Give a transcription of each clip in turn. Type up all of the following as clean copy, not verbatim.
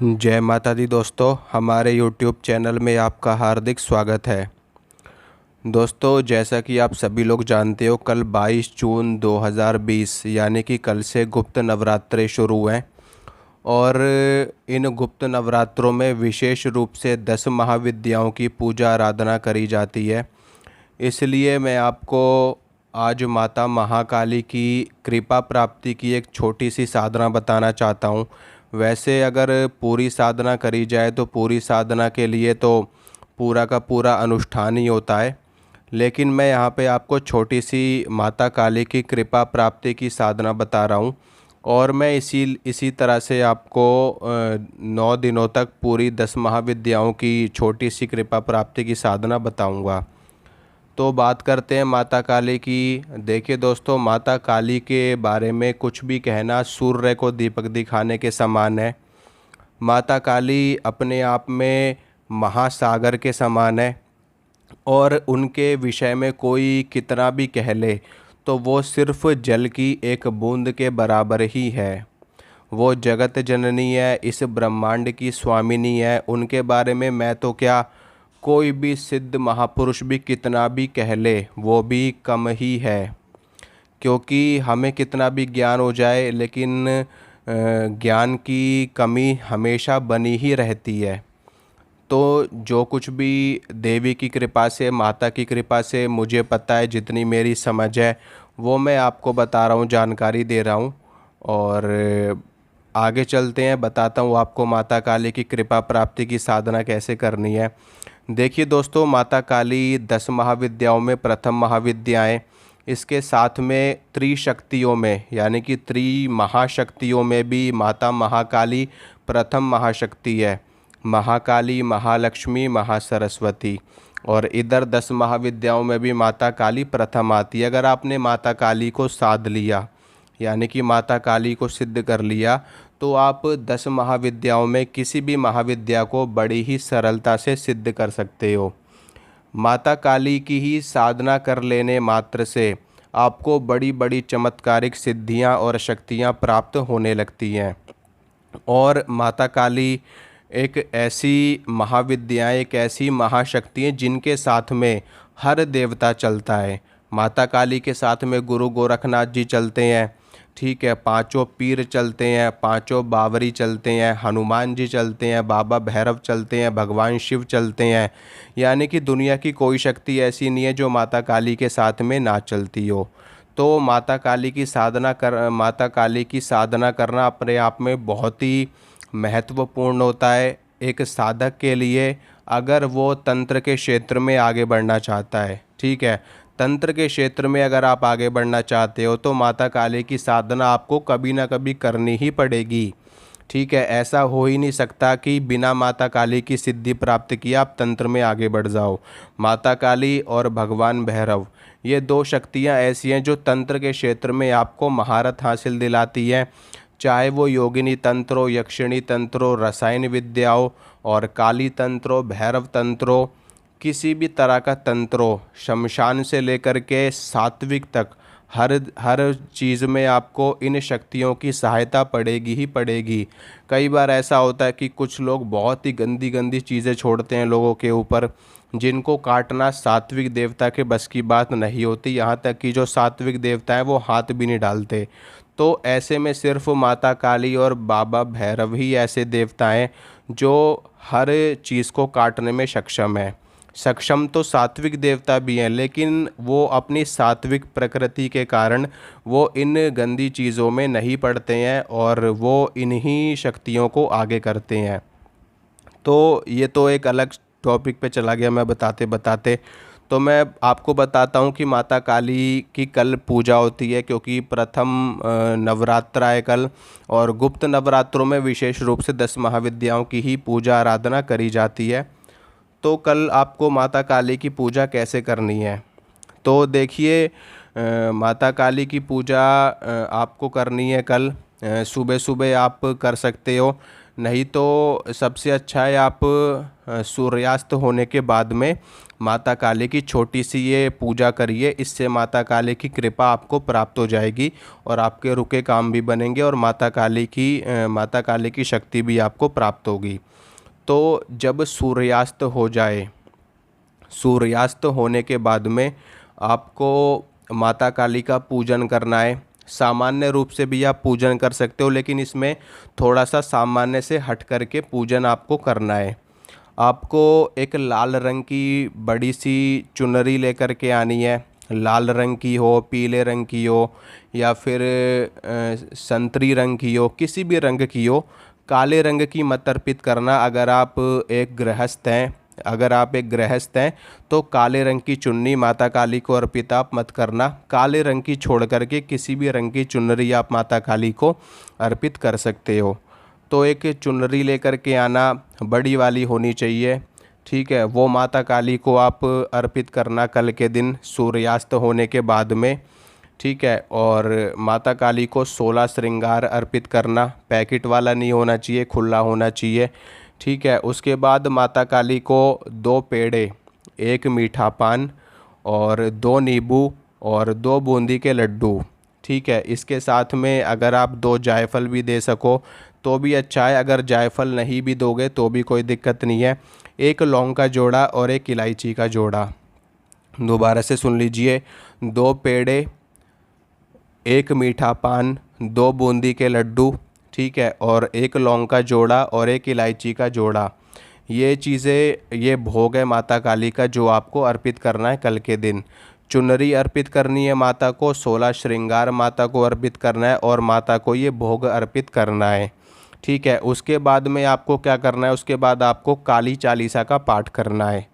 जय माता दी दोस्तों, हमारे YouTube चैनल में आपका हार्दिक स्वागत है। दोस्तों, जैसा कि आप सभी लोग जानते हो, कल 22 जून 2020 यानी कि कल से गुप्त नवरात्रे शुरू हैं। और इन गुप्त नवरात्रों में विशेष रूप से 10 महाविद्याओं की पूजा आराधना करी जाती है। इसलिए मैं आपको आज माता महाकाली की कृपा प्राप्ति की एक छोटी सी साधना बताना चाहता हूँ। वैसे अगर पूरी साधना करी जाए तो पूरी साधना के लिए तो पूरा का पूरा अनुष्ठान ही होता है, लेकिन मैं यहाँ पे आपको छोटी सी माता काली की कृपा प्राप्ति की साधना बता रहा हूँ। और मैं इसी तरह से आपको 9 दिनों तक पूरी 10 महाविद्याओं की छोटी सी कृपा प्राप्ति की साधना बताऊँगा। तो बात करते हैं माता काली की। देखिए दोस्तों, माता काली के बारे में कुछ भी कहना सूर्य को दीपक दिखाने के समान है। माता काली अपने आप में महासागर के समान है और उनके विषय में कोई कितना भी कह ले तो वो सिर्फ जल की एक बूंद के बराबर ही है। वो जगत जननी है, इस ब्रह्मांड की स्वामिनी है। उनके बारे में मैं तो क्या, कोई भी सिद्ध महापुरुष भी कितना भी कह ले वो भी कम ही है। क्योंकि हमें कितना भी ज्ञान हो जाए, लेकिन ज्ञान की कमी हमेशा बनी ही रहती है। तो जो कुछ भी देवी की कृपा से, माता की कृपा से मुझे पता है, जितनी मेरी समझ है वो मैं आपको बता रहा हूँ, जानकारी दे रहा हूँ। और आगे चलते हैं, बताता हूँ आपको माता काली की कृपा प्राप्ति की साधना कैसे करनी है। देखिए दोस्तों, माता काली 10 महाविद्याओं में प्रथम महाविद्या है। इसके साथ में त्रिशक्तियों में यानी कि महाशक्तियों में भी माता महाकाली प्रथम महाशक्ति है। महाकाली, महालक्ष्मी, महासरस्वती। और इधर 10 महाविद्याओं में भी माता काली प्रथम आती है। अगर आपने माता काली को साध लिया यानी कि माता काली को सिद्ध कर लिया तो आप 10 महाविद्याओं में किसी भी महाविद्या को बड़ी ही सरलता से सिद्ध कर सकते हो। माता काली की ही साधना कर लेने मात्र से आपको बड़ी बड़ी चमत्कारिक सिद्धियां और शक्तियां प्राप्त होने लगती हैं। और माता काली एक ऐसी महाविद्या, एक ऐसी महाशक्ति है जिनके साथ में हर देवता चलता है। माता काली के साथ में गुरु गोरखनाथ जी चलते हैं, ठीक है, पांचों पीर चलते हैं, पांचों बावरी चलते हैं, हनुमान जी चलते हैं, बाबा भैरव चलते हैं, भगवान शिव चलते हैं। यानी कि दुनिया की कोई शक्ति ऐसी नहीं है जो माता काली के साथ में ना चलती हो। तो माता काली की साधना करना अपने आप में बहुत ही महत्वपूर्ण होता है एक साधक के लिए, अगर वो तंत्र के क्षेत्र में आगे बढ़ना चाहता है। ठीक है, तंत्र के क्षेत्र में अगर आप आगे बढ़ना चाहते हो तो माता काली की साधना आपको कभी ना कभी करनी ही पड़ेगी। ठीक है, ऐसा हो ही नहीं सकता कि बिना माता काली की सिद्धि प्राप्त किए आप तंत्र में आगे बढ़ जाओ। माता काली और भगवान भैरव, ये दो शक्तियाँ ऐसी हैं जो तंत्र के क्षेत्र में आपको महारत हासिल दिलाती हैं। चाहे वो योगिनी तंत्र हो, यक्षिणी तंत्र हो, रसायन विद्या हो और काली तंत्र हो, भैरव तंत्र हो, किसी भी तरह का तंत्र हो, शमशान से लेकर के सात्विक तक हर हर चीज़ में आपको इन शक्तियों की सहायता पड़ेगी ही पड़ेगी। कई बार ऐसा होता है कि कुछ लोग बहुत ही गंदी गंदी चीज़ें छोड़ते हैं लोगों के ऊपर, जिनको काटना सात्विक देवता के बस की बात नहीं होती। यहाँ तक कि जो सात्विक देवता है वो हाथ भी नहीं डालते। तो ऐसे में सिर्फ माता काली और बाबा भैरव ही ऐसे देवता हैं जो हर चीज़ को काटने में सक्षम है। सक्षम तो सात्विक देवता भी हैं, लेकिन वो अपनी सात्विक प्रकृति के कारण वो इन गंदी चीज़ों में नहीं पड़ते हैं और वो इन्हीं शक्तियों को आगे करते हैं। तो ये तो एक अलग टॉपिक पे चला गया मैं बताते बताते। तो मैं आपको बताता हूँ कि माता काली की कल पूजा होती है, क्योंकि प्रथम नवरात्रा है कल। और गुप्त नवरात्रों में विशेष रूप से 10 महाविद्याओं की ही पूजा आराधना करी जाती है। तो कल आपको माता काली की पूजा कैसे करनी है, तो देखिए, माता काली की पूजा आपको करनी है कल सुबह सुबह आप कर सकते हो। नहीं तो सबसे अच्छा है आप सूर्यास्त होने के बाद में माता काली की छोटी सी ये पूजा करिए। इससे माता काली की कृपा आपको प्राप्त हो जाएगी और आपके रुके काम भी बनेंगे और माता काली की शक्ति भी आपको प्राप्त होगी। तो जब सूर्यास्त हो जाए, सूर्यास्त होने के बाद में आपको माता काली का पूजन करना है। सामान्य रूप से भी आप पूजन कर सकते हो, लेकिन इसमें थोड़ा सा सामान्य से हट करके पूजन आपको करना है। आपको एक लाल रंग की बड़ी सी चुनरी लेकर के आनी है। लाल रंग की हो, पीले रंग की हो, या फिर संतरी रंग की हो, किसी भी रंग की हो। काले रंग की मत अर्पित करना। अगर आप एक गृहस्थ हैं तो काले रंग की चुन्नी माता काली को अर्पित आप मत करना। काले रंग की छोड़ करके किसी भी रंग की चुनरी आप माता काली को अर्पित कर सकते हो। तो एक चुनरी लेकर के आना, बड़ी वाली होनी चाहिए, ठीक है। वो माता काली को आप अर्पित करना कल के दिन सूर्यास्त होने के बाद में, ठीक है। और माता काली को 16 श्रृंगार अर्पित करना। पैकेट वाला नहीं होना चाहिए, खुला होना चाहिए, ठीक है। उसके बाद माता काली को 2 पेड़े, 1 मीठा पान और 2 नींबू और 2 बूंदी के लड्डू, ठीक है। इसके साथ में अगर आप 2 जायफल भी दे सको तो भी अच्छा है। अगर जायफल नहीं भी दोगे तो भी कोई दिक्कत नहीं है। 1 लौंग का जोड़ा और 1 इलायची का जोड़ा। दोबारा से सुन लीजिए, 2 पेड़े, 1 मीठा पान, 2 बूंदी के लड्डू, ठीक है, और 1 लौंग का जोड़ा और 1 इलायची का जोड़ा। ये चीज़ें, ये भोग है माता काली का जो आपको अर्पित करना है कल के दिन। चुनरी अर्पित करनी है माता को, 16 श्रृंगार माता को अर्पित करना है और माता को ये भोग अर्पित करना है, ठीक है। उसके बाद में आपको क्या करना है, उसके बाद आपको काली चालीसा का पाठ करना है,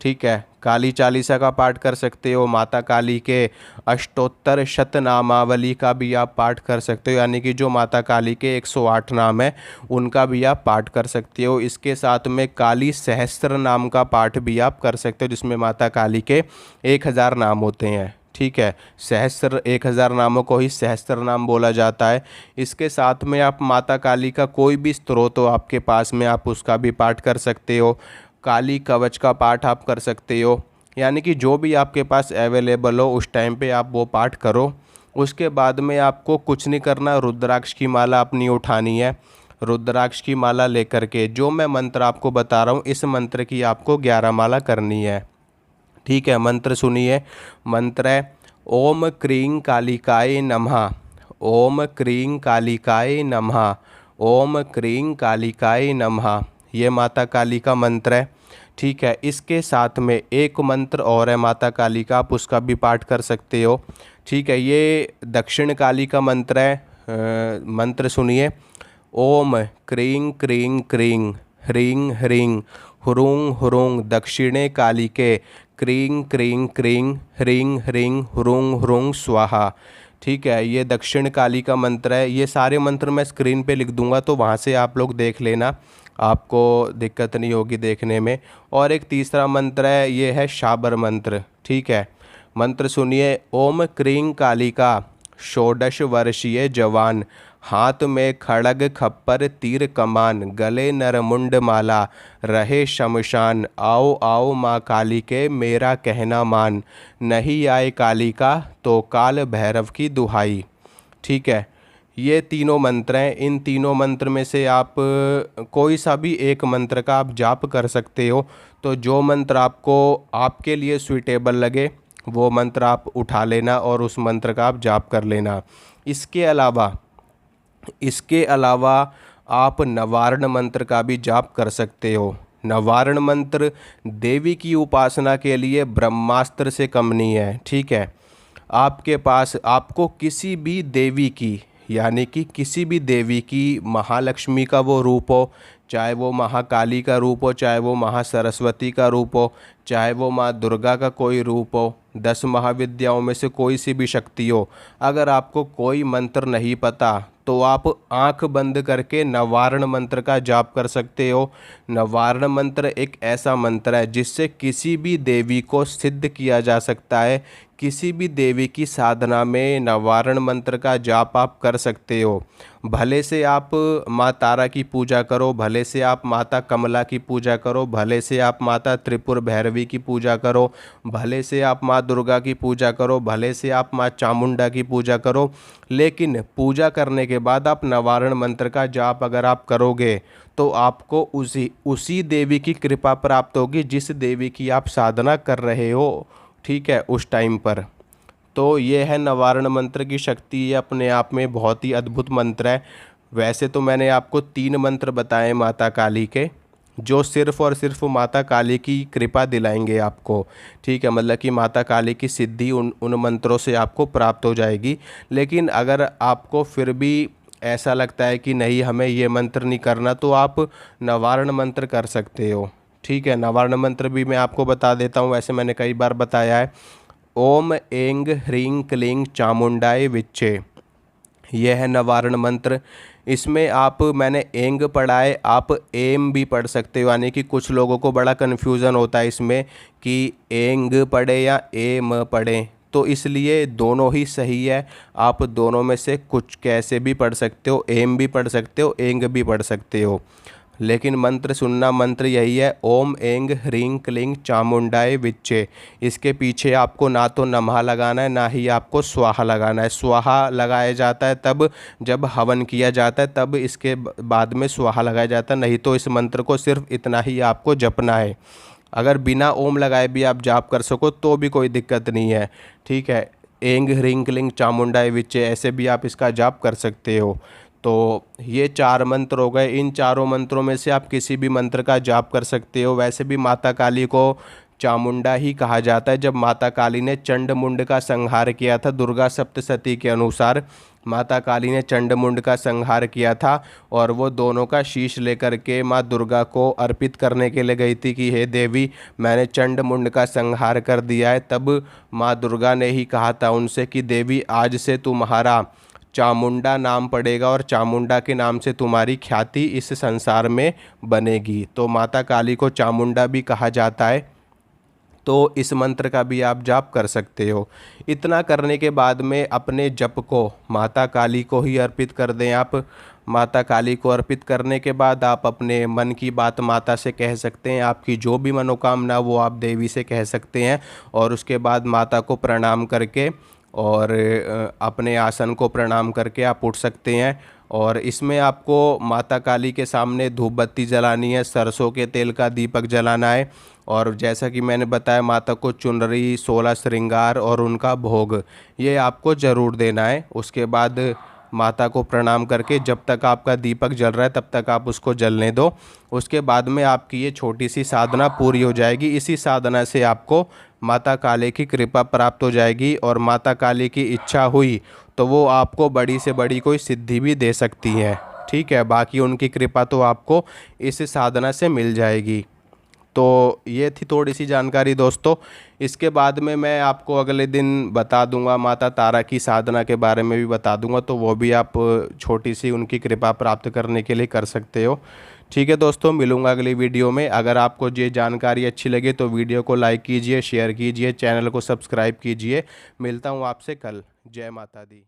ठीक है। काली चालीसा का पाठ कर सकते हो। माता काली के अष्टोत्तर शतनामावली का भी आप पाठ कर सकते हो, यानी कि जो माता काली के 108 नाम है उनका भी आप पाठ कर सकते हो। इसके साथ में काली सहस्त्र नाम का पाठ भी आप कर सकते हो, जिसमें माता काली के 1000 नाम होते हैं, ठीक है। सहस्त्र 1000 नामों को ही सहस्त्र नाम बोला जाता है। इसके साथ में आप माता काली का कोई भी स्तोत्र हो आपके पास में, आप उसका भी पाठ कर सकते हो। काली कवच का पाठ आप कर सकते हो, यानी कि जो भी आपके पास अवेलेबल हो उस टाइम पे आप वो पाठ करो। उसके बाद में आपको कुछ नहीं करना, रुद्राक्ष की माला अपनी उठानी है। रुद्राक्ष की माला लेकर के जो मैं मंत्र आपको बता रहा हूँ, इस मंत्र की आपको 11 माला करनी है, ठीक है। मंत्र सुनिए। मंत्र है ओम क्रीं कालिकाय नमः, ओम क्रीं कालिकाय नमः, ओम क्रीं कालिकाय नमः। ये माता काली का मंत्र है, ठीक है। इसके साथ में एक मंत्र और है माता काली का, आप उसका भी पाठ कर सकते हो, ठीक है। ये दक्षिण काली का मंत्र है। मंत्र सुनिए। ओम क्रीं क्रीं क्रीं ह्रीं ह्रीं हुरुं हुरुं दक्षिणे कालिके क्रीं क्रीं क्रीं ह्रीं ह्रीं हुरुं हुरुं स्वाहा, ठीक है। ये दक्षिण काली का मंत्र है। ये सारे मंत्र मैं स्क्रीन पे लिख दूंगा, तो वहाँ से आप लोग देख लेना, आपको दिक्कत नहीं होगी देखने में। और एक तीसरा मंत्र है, ये है शाबर मंत्र, ठीक है। मंत्र सुनिए। ओम क्रीं कालिका 16 वर्षीय जवान, हाथ में खड़ग खप्पर तीर कमान, गले नरमुंड माला रहे शमशान, आओ आओ माँ काली के मेरा कहना मान, नहीं आए काली का तो काल भैरव की दुहाई, ठीक है। ये तीनों मंत्र हैं। इन तीनों मंत्र में से आप कोई सा भी एक मंत्र का आप जाप कर सकते हो। तो जो मंत्र आपको आपके लिए सूटेबल लगे वो मंत्र आप उठा लेना और उस मंत्र का आप जाप कर लेना। इसके अलावा आप नवारण मंत्र का भी जाप कर सकते हो। नवारण मंत्र देवी की उपासना के लिए ब्रह्मास्त्र से कम नहीं है, ठीक है। आपके पास आपको किसी भी देवी की, यानी कि किसी भी देवी की, महालक्ष्मी का वो रूप हो, चाहे वो महाकाली का रूप हो, चाहे वो महासरस्वती का रूप हो, चाहे वो माँ दुर्गा का कोई रूप हो, 10 महाविद्याओं में से कोई सी भी शक्ति हो, अगर आपको कोई मंत्र नहीं पता तो आप आंख बंद करके नवारण मंत्र का जाप कर सकते हो। नवारण मंत्र एक ऐसा मंत्र है जिससे किसी भी देवी को सिद्ध किया जा सकता है। किसी भी देवी की साधना में नवारण मंत्र का जाप आप कर सकते हो। भले से आप माँ तारा की पूजा करो, भले से आप माता कमला की पूजा करो, भले से आप माता त्रिपुर भैरवी की पूजा करो, भले से आप माँ दुर्गा की पूजा करो, भले से आप माँ चामुंडा की पूजा करो, लेकिन पूजा करने के बाद आप नवारण मंत्र का जाप अगर आप करोगे तो आपको उसी देवी की कृपा प्राप्त होगी जिस देवी की आप साधना कर रहे हो, ठीक है, उस टाइम पर। तो ये है नवारण मंत्र की शक्ति, ये अपने आप में बहुत ही अद्भुत मंत्र है। वैसे तो मैंने आपको 3 मंत्र बताए माता काली के, जो सिर्फ़ और सिर्फ माता काली की कृपा दिलाएंगे आपको, ठीक है, मतलब कि माता काली की सिद्धि उन मंत्रों से आपको प्राप्त हो जाएगी। लेकिन अगर आपको फिर भी ऐसा लगता है कि नहीं हमें ये मंत्र नहीं करना, तो आप नवारण मंत्र कर सकते हो, ठीक है। नवारण मंत्र भी मैं आपको बता देता हूँ, वैसे मैंने कई बार बताया है। ओम ऐंग ह्रीं क्लीं चामुंडाय विच्चे, यह है नवारण मंत्र। इसमें आप, मैंने एंग पढ़ा है, आप एम भी पढ़ सकते हो, यानी कि कुछ लोगों को बड़ा कन्फ्यूज़न होता है इसमें कि एंग पढ़े या एम पढ़े, तो इसलिए दोनों ही सही है। आप दोनों में से कुछ कैसे भी पढ़ सकते हो, एम भी पढ़ सकते हो, एंग भी पढ़ सकते हो, लेकिन मंत्र सुनना, मंत्र यही है, ओम ऐंग ह्रीं क्लीं चामुंडाय विच्चे। इसके पीछे आपको ना तो नमः लगाना है, ना ही आपको स्वाहा लगाना है। स्वाहा लगाया जाता है तब जब हवन किया जाता है, तब इसके बाद में स्वाहा लगाया जाता है, नहीं तो इस मंत्र को सिर्फ इतना ही आपको जपना है। अगर बिना ओम लगाए भी आप जाप कर सको तो भी कोई दिक्कत नहीं है, ठीक है। ऐंग ह्रीं क्लीं चामुंडाय विच्चे, ऐसे भी आप इसका जाप कर सकते हो। तो ये 4 मंत्र हो गए। इन चारों मंत्रों में से आप किसी भी मंत्र का जाप कर सकते हो। वैसे भी माता काली को चामुंडा ही कहा जाता है। जब माता काली ने चंडमुंड का संहार किया था, दुर्गा सप्तशती के अनुसार माता काली ने चंडमुंड का संहार किया था, और वो दोनों का शीश लेकर के माँ दुर्गा को अर्पित करने के लिए गई थी कि हे देवी, मैंने चंडमुंड का संहार कर दिया है। तब माँ दुर्गा ने ही कहा था उनसे कि देवी, आज से तुम्हारा चामुंडा नाम पड़ेगा और चामुंडा के नाम से तुम्हारी ख्याति इस संसार में बनेगी। तो माता काली को चामुंडा भी कहा जाता है। तो इस मंत्र का भी आप जाप कर सकते हो। इतना करने के बाद में अपने जप को माता काली को ही अर्पित कर दें आप। माता काली को अर्पित करने के बाद आप अपने मन की बात माता से कह सकते हैं। आपकी जो भी मनोकामना वो आप देवी से कह सकते हैं, और उसके बाद माता को प्रणाम करके और अपने आसन को प्रणाम करके आप उठ सकते हैं। और इसमें आपको माता काली के सामने धूप बत्ती जलानी है, सरसों के तेल का दीपक जलाना है, और जैसा कि मैंने बताया माता को चुनरी, 16 श्रृंगार और उनका भोग ये आपको ज़रूर देना है। उसके बाद माता को प्रणाम करके जब तक आपका दीपक जल रहा है तब तक आप उसको जलने दो। उसके बाद में आपकी ये छोटी सी साधना पूरी हो जाएगी। इसी साधना से आपको माता काली की कृपा प्राप्त हो जाएगी, और माता काली की इच्छा हुई तो वो आपको बड़ी से बड़ी कोई सिद्धि भी दे सकती हैं, ठीक है। बाकी उनकी कृपा तो आपको इस साधना से मिल जाएगी। तो ये थी थोड़ी सी जानकारी दोस्तों। इसके बाद में मैं आपको अगले दिन बता दूंगा, माता तारा की साधना के बारे में भी बता दूंगा, तो वो भी आप छोटी सी उनकी कृपा प्राप्त करने के लिए कर सकते हो, ठीक है दोस्तों। मिलूंगा अगली वीडियो में। अगर आपको ये जानकारी अच्छी लगे तो वीडियो को लाइक कीजिए, शेयर कीजिए, चैनल को सब्सक्राइब कीजिए। मिलता हूँ आपसे कल। जय माता दी।